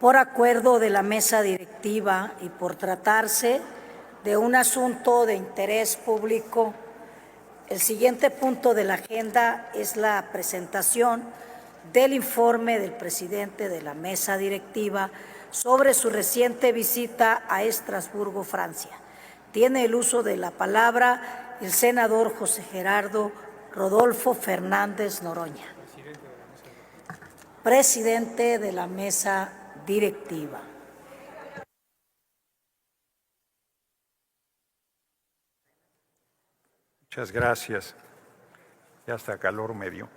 Por acuerdo de la mesa directiva y por tratarse de un asunto de interés público, el siguiente punto de la agenda es la presentación del informe del presidente de la mesa directiva sobre su reciente visita a Estrasburgo, Francia. Tiene el uso de la palabra el senador José Gerardo Rodolfo Fernández Noroña, presidente de la mesa directiva. Muchas gracias. Ya hasta calor me dio.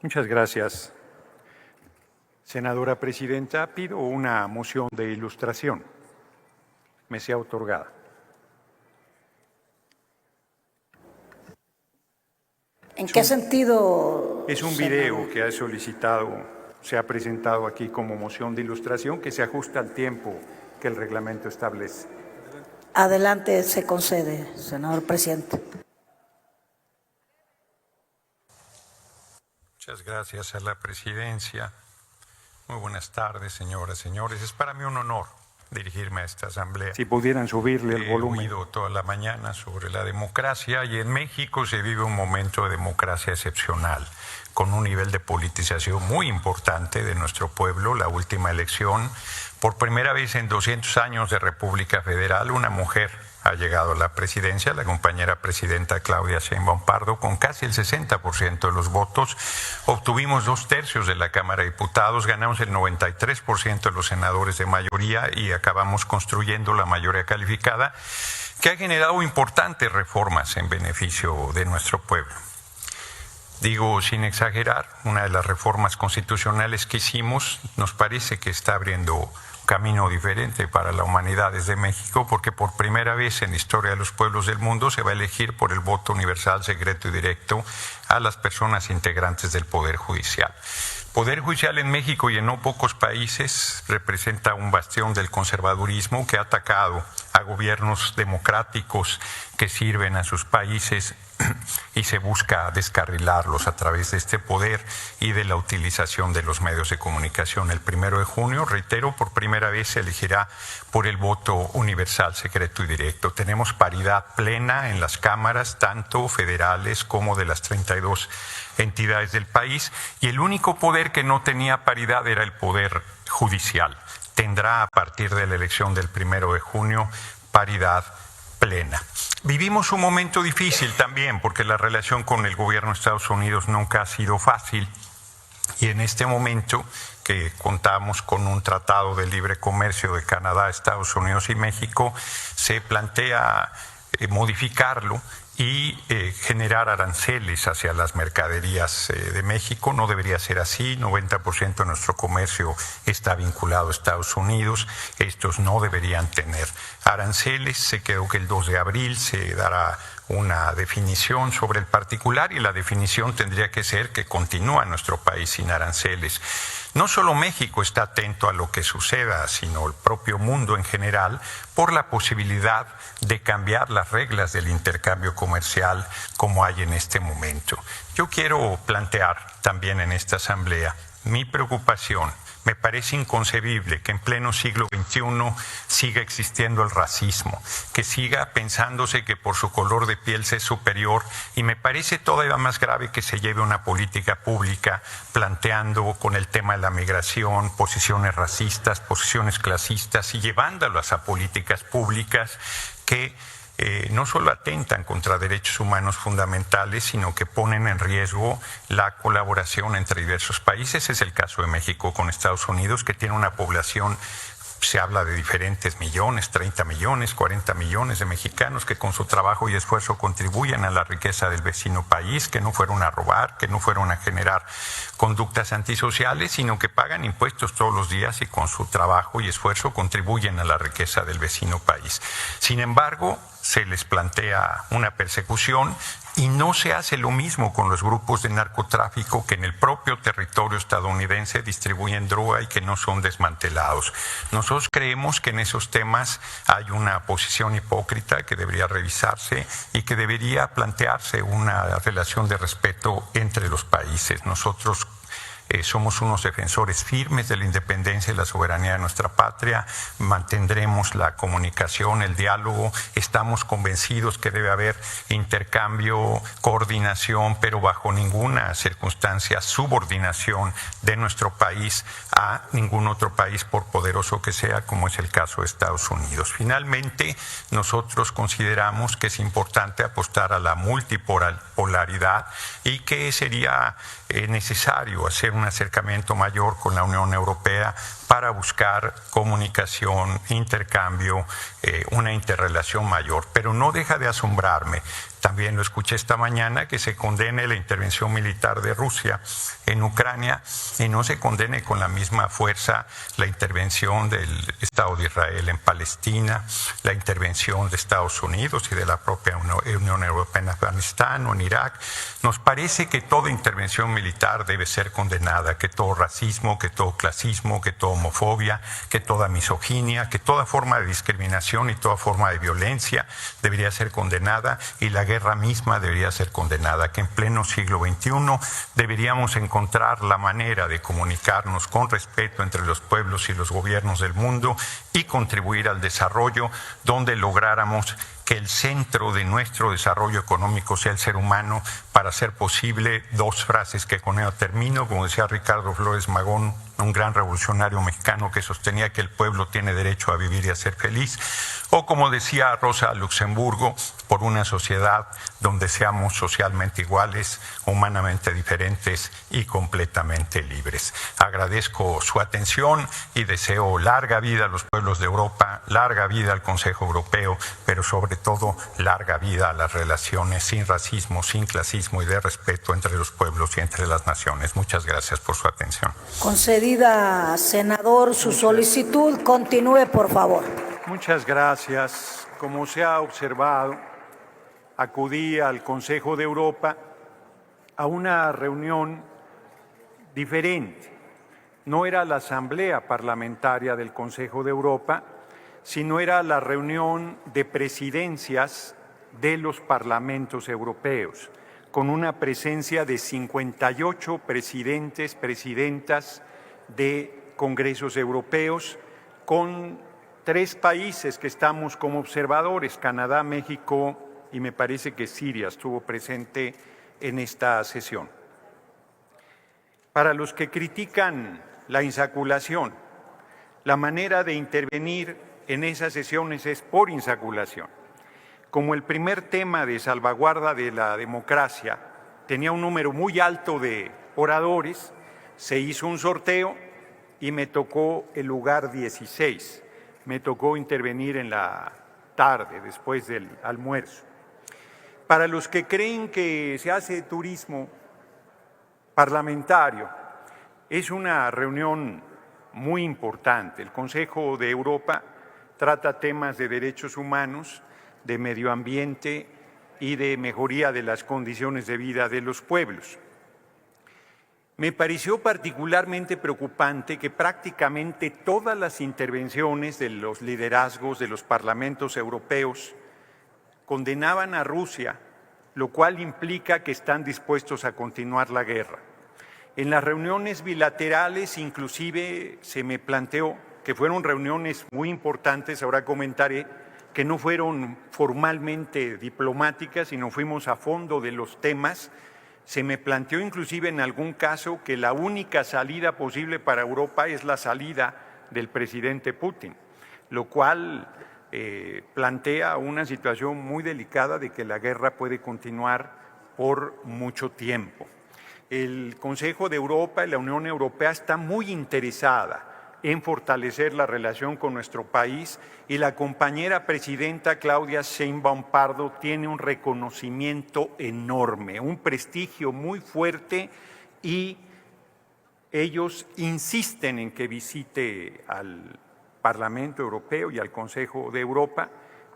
Muchas gracias, senadora presidenta. Pido una moción de ilustración. Me sea otorgada. ¿En qué sentido? Es un video que ha solicitado, se ha presentado aquí como moción de ilustración que se ajusta al tiempo que el reglamento establece. Adelante, se concede, senador presidente. Muchas gracias a la presidencia. Muy buenas tardes, señoras, señores. Es para mí un honor dirigirme a esta asamblea. Si pudieran subirle el volumen. He oído toda la mañana sobre la democracia y en México se vive un momento de democracia excepcional, con un nivel de politización muy importante de nuestro pueblo. La última elección, por primera vez en 200 años de República Federal, una mujer ha llegado a la presidencia, la compañera presidenta Claudia Sheinbaum Pardo, con casi el 60% de los votos. Obtuvimos 2/3 de la Cámara de Diputados, ganamos el 93% de los senadores de mayoría y acabamos construyendo la mayoría calificada, que ha generado importantes reformas en beneficio de nuestro pueblo. Digo, sin exagerar, una de las reformas constitucionales que hicimos nos parece que está abriendo camino diferente para la humanidad desde México, porque por primera vez en la historia de los pueblos del mundo se va a elegir por el voto universal, secreto y directo a las personas integrantes del Poder Judicial. Poder Judicial en México y en no pocos países representa un bastión del conservadurismo que ha atacado a gobiernos democráticos que sirven a sus países y se busca descarrilarlos a través de este poder y de la utilización de los medios de comunicación. El 1 de junio, reitero, por primera vez se elegirá por el voto universal, secreto y directo. Tenemos paridad plena en las cámaras, tanto federales como de las 32 entidades del país, y el único poder que no tenía paridad era el Poder Judicial. Tendrá a partir de la elección del 1 de junio paridad plena. Vivimos un momento difícil también porque la relación con el gobierno de Estados Unidos nunca ha sido fácil y en este momento que contamos con un tratado de libre comercio de Canadá, Estados Unidos y México, se plantea modificarlo y generar aranceles hacia las mercaderías de México. No debería ser así. 90% de nuestro comercio está vinculado a Estados Unidos. Estos no deberían tener aranceles. Se quedó que el 2 de abril se dará una definición sobre el particular y la definición tendría que ser que continúa nuestro país sin aranceles. No solo México está atento a lo que suceda, sino el propio mundo en general, por la posibilidad de cambiar las reglas del intercambio comercial como hay en este momento. Yo quiero plantear también en esta asamblea mi preocupación. Me parece inconcebible que en pleno siglo XXI siga existiendo el racismo, que siga pensándose que por su color de piel se es superior, y me parece todavía más grave que se lleve una política pública planteando con el tema de la migración posiciones racistas, posiciones clasistas y llevándolas a políticas públicas que no solo atentan contra derechos humanos fundamentales, sino que ponen en riesgo la colaboración entre diversos países. Es el caso de México con Estados Unidos, que tiene una población, se habla de diferentes millones, 30 millones, 40 millones de mexicanos que con su trabajo y esfuerzo contribuyen a la riqueza del vecino país, que no fueron a robar, que no fueron a generar conductas antisociales, sino que pagan impuestos todos los días y con su trabajo y esfuerzo contribuyen a la riqueza del vecino país. Sin embargo, se les plantea una persecución y no se hace lo mismo con los grupos de narcotráfico que en el propio territorio estadounidense distribuyen droga y que no son desmantelados. Nosotros creemos que en esos temas hay una posición hipócrita que debería revisarse y que debería plantearse una relación de respeto entre los países. Nosotros somos unos defensores firmes de la independencia y la soberanía de nuestra patria, mantendremos la comunicación, el diálogo, estamos convencidos que debe haber intercambio, coordinación, pero bajo ninguna circunstancia subordinación de nuestro país a ningún otro país, por poderoso que sea, como es el caso de Estados Unidos. Finalmente, nosotros consideramos que es importante apostar a la multipolaridad y que sería necesario hacer un acercamiento mayor con la Unión Europea para buscar comunicación, intercambio, una interrelación mayor. Pero no deja de asombrarme, también lo escuché esta mañana, que se condene la intervención militar de Rusia en Ucrania y no se condene con la misma fuerza la intervención del Estado de Israel en Palestina, la intervención de Estados Unidos y de la propia Unión Europea en Afganistán o en Irak. Nos parece que toda intervención militar debe ser condenada, que todo racismo, que todo clasismo, que toda homofobia, que toda misoginia, que toda forma de discriminación y toda forma de violencia debería ser condenada, y la guerra misma debería ser condenada, que en pleno siglo XXI deberíamos encontrar la manera de comunicarnos con respeto entre los pueblos y los gobiernos del mundo y contribuir al desarrollo donde lográramos que el centro de nuestro desarrollo económico sea el ser humano, para hacer posible dos frases que con ello termino, como decía Ricardo Flores Magón, un gran revolucionario mexicano que sostenía que el pueblo tiene derecho a vivir y a ser feliz, o como decía Rosa Luxemburgo, por una sociedad donde seamos socialmente iguales, humanamente diferentes y completamente libres. Agradezco su atención y deseo larga vida a los pueblos de Europa, larga vida al Consejo Europeo, pero sobre todo larga vida a las relaciones sin racismo, sin clasismo y de respeto entre los pueblos y entre las naciones. Muchas gracias por su atención. Concedida, senador, su solicitud. Continúe, por favor. Muchas gracias. Como se ha observado, acudí al Consejo de Europa a una reunión diferente. No era la Asamblea Parlamentaria del Consejo de Europa, sino era la reunión de presidencias de los parlamentos europeos, con una presencia de 58 presidentes, presidentas de congresos europeos, con 3 países que estamos como observadores: Canadá, México y me parece que Siria estuvo presente en esta sesión. Para los que critican la insaculación, la manera de intervenir en esas sesiones es por insaculación. Como el primer tema de salvaguarda de la democracia tenía un número muy alto de oradores, se hizo un sorteo y me tocó el lugar 16. Me tocó intervenir en la tarde, después del almuerzo. Para los que creen que se hace turismo parlamentario, es una reunión muy importante. El Consejo de Europa trata temas de derechos humanos, de medio ambiente y de mejoría de las condiciones de vida de los pueblos. Me pareció particularmente preocupante que prácticamente todas las intervenciones de los liderazgos de los parlamentos europeos condenaban a Rusia, lo cual implica que están dispuestos a continuar la guerra. En las reuniones bilaterales inclusive se me planteó, que fueron reuniones muy importantes, ahora comentaré, que no fueron formalmente diplomáticas, sino fuimos a fondo de los temas. Se me planteó inclusive en algún caso que la única salida posible para Europa es la salida del presidente Putin, lo cual plantea una situación muy delicada de que la guerra puede continuar por mucho tiempo. El Consejo de Europa y la Unión Europea está muy interesada en fortalecer la relación con nuestro país, y la compañera presidenta Claudia Sheinbaum Pardo tiene un reconocimiento enorme, un prestigio muy fuerte, y ellos insisten en que visite al Parlamento Europeo y al Consejo de Europa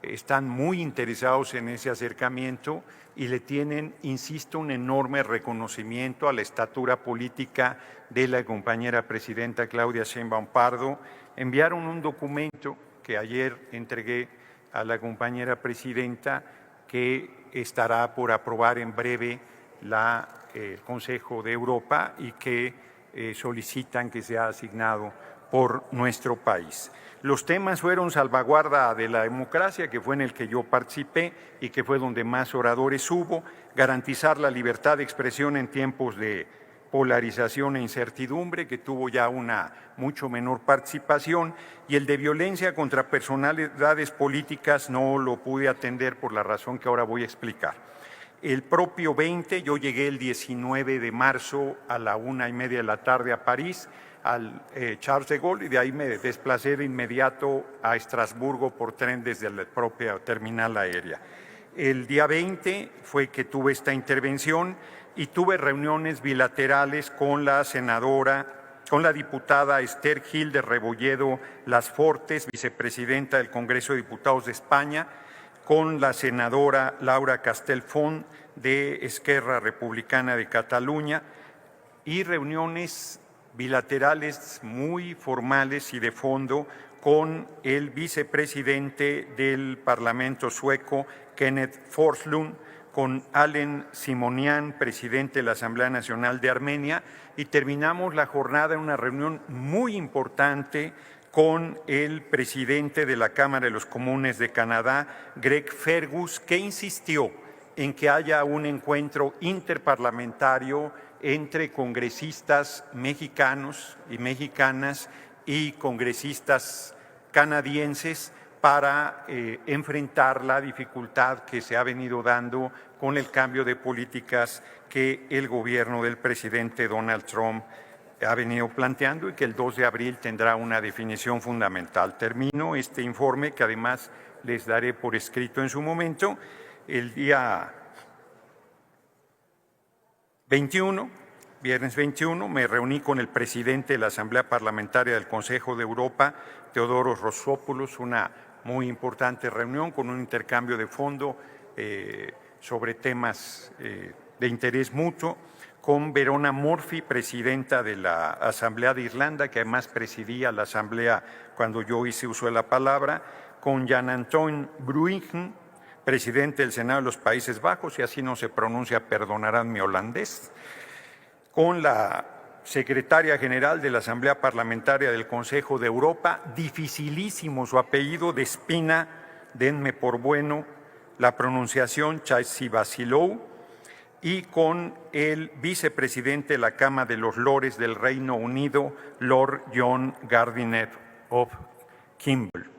están muy interesados en ese acercamiento y le tienen, insisto, un enorme reconocimiento a la estatura política de la compañera presidenta Claudia Sheinbaum Pardo. Enviaron un documento que ayer entregué a la compañera presidenta, que estará por aprobar en breve el Consejo de Europa y que solicitan que sea asignado por nuestro país. Los temas fueron salvaguarda de la democracia, que fue en el que yo participé y que fue donde más oradores hubo, garantizar la libertad de expresión en tiempos de polarización e incertidumbre, que tuvo ya una mucho menor participación, y el de violencia contra personalidades políticas no lo pude atender por la razón que ahora voy a explicar. El propio 20, yo llegué el 19 de marzo a la 1:30 de la tarde a París, al Charles de Gaulle, y de ahí me desplacé de inmediato a Estrasburgo por tren desde la propia terminal aérea. El día 20 fue que tuve esta intervención y tuve reuniones bilaterales con la diputada Esther Gil de Rebolledo Las Fortes, vicepresidenta del Congreso de Diputados de España, con la senadora Laura Castellfont de Esquerra Republicana de Cataluña, y reuniones bilaterales muy formales y de fondo con el vicepresidente del Parlamento sueco, Kenneth Forslund, con Alen Simonian, presidente de la Asamblea Nacional de Armenia, y terminamos la jornada en una reunión muy importante con el presidente de la Cámara de los Comunes de Canadá, Greg Fergus, que insistió en que haya un encuentro interparlamentario entre congresistas mexicanos y mexicanas y congresistas canadienses para enfrentar la dificultad que se ha venido dando con el cambio de políticas que el gobierno del presidente Donald Trump ha venido planteando y que el 2 de abril tendrá una definición fundamental. Termino este informe, que además les daré por escrito en su momento. El día 21, viernes 21, me reuní con el presidente de la Asamblea Parlamentaria del Consejo de Europa, Theodoros Rossopoulos, una muy importante reunión con un intercambio de fondo sobre temas de interés mutuo, con Verona Murphy, presidenta de la Asamblea de Irlanda, que además presidía la Asamblea cuando yo hice uso de la palabra, con Jan-Antoine Bruijn, presidente del Senado de los Países Bajos, y así no se pronuncia, perdonarán mi holandés, con la secretaria general de la Asamblea Parlamentaria del Consejo de Europa, dificilísimo su apellido, de Espina, denme por bueno la pronunciación, Tsatsivasilou, y con el vicepresidente de la Cámara de los Lores del Reino Unido, Lord John Gardiner of Kimball.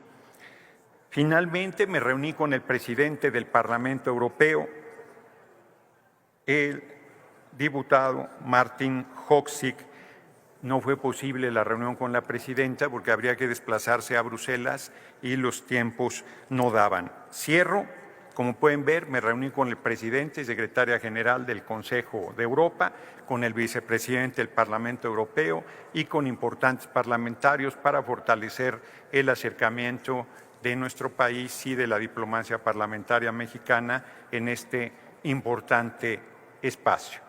Finalmente me reuní con el presidente del Parlamento Europeo, el diputado Martin Hoxsik. No fue posible la reunión con la presidenta porque habría que desplazarse a Bruselas y los tiempos no daban. Cierro. Como pueden ver, me reuní con el presidente y secretaria general del Consejo de Europa, con el vicepresidente del Parlamento Europeo y con importantes parlamentarios para fortalecer el acercamiento de nuestro país y de la diplomacia parlamentaria mexicana en este importante espacio.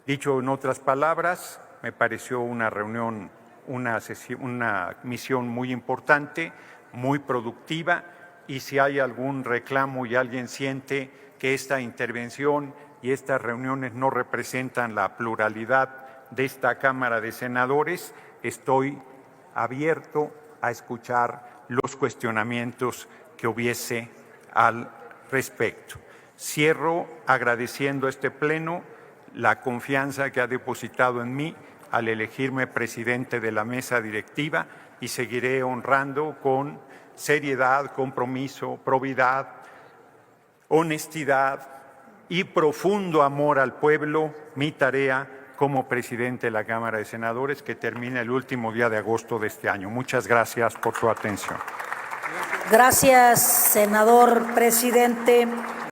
Dicho en otras palabras, me pareció una reunión, una misión muy importante, muy productiva, y si hay algún reclamo y alguien siente que esta intervención y estas reuniones no representan la pluralidad de esta Cámara de Senadores, estoy abierto a escuchar los cuestionamientos que hubiese al respecto. Cierro agradeciendo a este Pleno la confianza que ha depositado en mí al elegirme presidente de la mesa directiva, y seguiré honrando con seriedad, compromiso, probidad, honestidad y profundo amor al pueblo mi tarea como presidente de la Cámara de Senadores, que termina el último día de agosto de este año. Muchas gracias por su atención. Gracias, senador presidente.